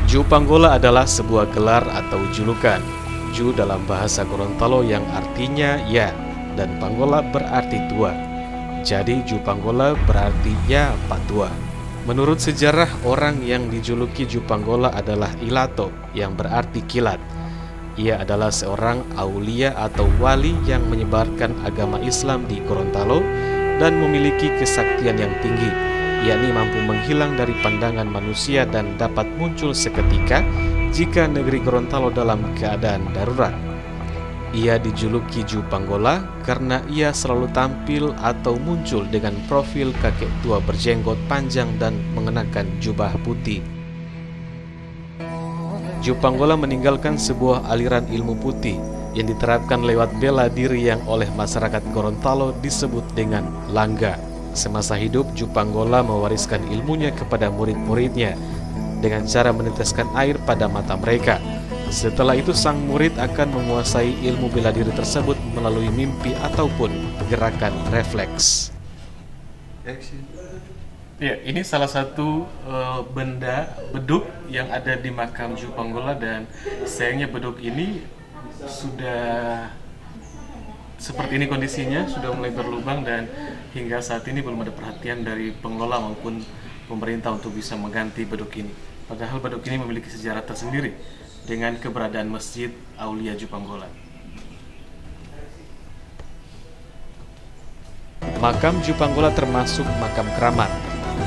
Ju Panggola adalah sebuah gelar atau julukan. Ju dalam bahasa Gorontalo yang artinya ya, dan Panggola berarti tua. Jadi Ju Panggola berarti ya Pak Tua. Menurut sejarah, orang yang dijuluki Ju Panggola adalah Ilato, yang berarti kilat. Ia adalah seorang aulia atau wali yang menyebarkan agama Islam di Gorontalo dan memiliki kesaktian yang tinggi, yakni mampu menghilang dari pandangan manusia dan dapat muncul seketika jika negeri Gorontalo dalam keadaan darurat. Ia dijuluki Ju Panggola karena ia selalu tampil atau muncul dengan profil kakek tua berjenggot panjang dan mengenakan jubah putih. Ju Panggola meninggalkan sebuah aliran ilmu putih yang diterapkan lewat bela diri yang oleh masyarakat Gorontalo disebut dengan langga. Semasa hidup, Ju Panggola mewariskan ilmunya kepada murid-muridnya dengan cara meneteskan air pada mata mereka. Setelah itu sang murid akan menguasai ilmu bela diri tersebut melalui mimpi ataupun gerakan refleks. Ya, ini salah satu benda beduk yang ada di makam Ju Panggola, dan sayangnya beduk ini sudah seperti ini kondisinya, sudah mulai berlubang dan hingga saat ini belum ada perhatian dari pengelola maupun pemerintah untuk bisa mengganti beduk ini. Padahal beduk ini memiliki sejarah tersendiri dengan keberadaan Masjid Aulia Ju Panggola. Makam Ju Panggola termasuk makam keramat,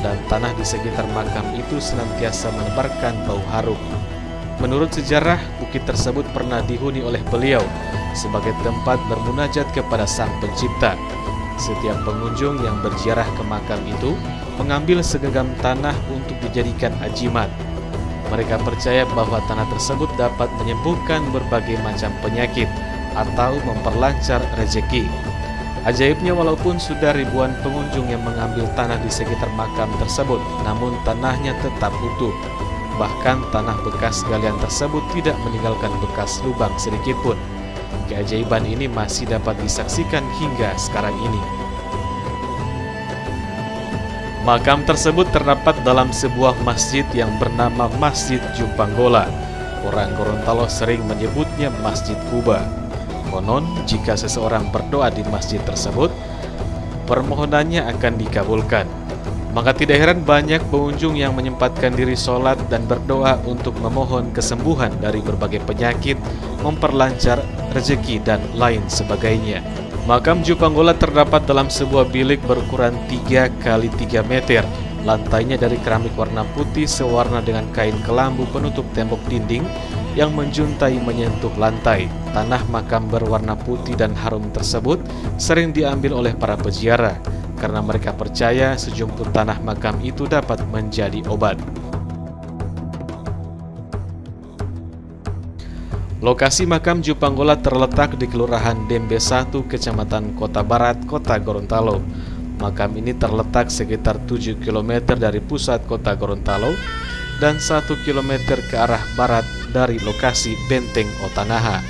dan tanah di sekitar makam itu senantiasa menebarkan bau harum. Menurut sejarah, bukit tersebut pernah dihuni oleh beliau sebagai tempat bermunajat kepada Sang Pencipta. Setiap pengunjung yang berziarah ke makam itu mengambil segenggam tanah untuk dijadikan ajimat. Mereka percaya bahwa tanah tersebut dapat menyembuhkan berbagai macam penyakit atau memperlancar rezeki. Ajaibnya, walaupun sudah ribuan pengunjung yang mengambil tanah di sekitar makam tersebut, namun tanahnya tetap utuh. Bahkan tanah bekas galian tersebut tidak meninggalkan bekas lubang sedikitpun. Keajaiban ini masih dapat disaksikan hingga sekarang ini. Makam tersebut terdapat dalam sebuah masjid yang bernama Masjid Ju Panggola. Orang Gorontalo sering menyebutnya Masjid Kuba. Konon, jika seseorang berdoa di masjid tersebut, permohonannya akan dikabulkan. Maka tidak heran banyak pengunjung yang menyempatkan diri sholat dan berdoa untuk memohon kesembuhan dari berbagai penyakit, memperlancar rezeki, dan lain sebagainya. Makam Ju Panggola terdapat dalam sebuah bilik berukuran 3 x 3 meter. Lantainya dari keramik warna putih sewarna dengan kain kelambu penutup tembok dinding yang menjuntai menyentuh lantai. Tanah makam berwarna putih dan harum tersebut sering diambil oleh para peziarah karena mereka percaya sejumput tanah makam itu dapat menjadi obat. Lokasi makam Ju Panggola terletak di Kelurahan Dembe 1, Kecamatan Kota Barat, Kota Gorontalo. Makam ini terletak sekitar 7 km dari pusat Kota Gorontalo dan 1 km ke arah barat dari lokasi Benteng Otanaha.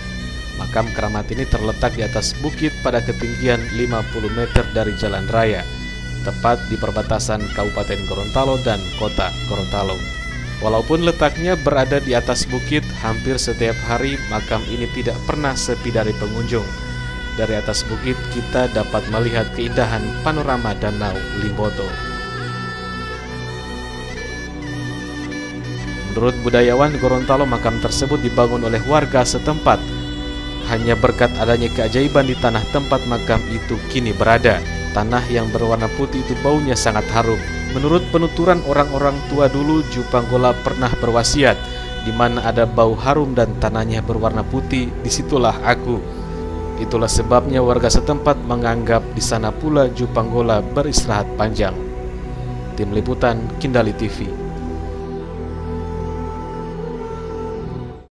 Makam keramat ini terletak di atas bukit pada ketinggian 50 meter dari jalan raya, tepat di perbatasan Kabupaten Gorontalo dan Kota Gorontalo. Walaupun letaknya berada di atas bukit, hampir setiap hari makam ini tidak pernah sepi dari pengunjung. Dari atas bukit kita dapat melihat keindahan panorama Danau Limboto. Menurut budayawan Gorontalo, makam tersebut dibangun oleh warga setempat. Hanya berkat adanya keajaiban di tanah tempat makam itu kini berada. Tanah yang berwarna putih itu baunya sangat harum. Menurut penuturan orang-orang tua dulu, Ju Panggola pernah berwasiat, di mana ada bau harum dan tanahnya berwarna putih, disitulah aku. Itulah sebabnya warga setempat menganggap di sana pula Ju Panggola beristirahat panjang. Tim Liputan Kindali TV.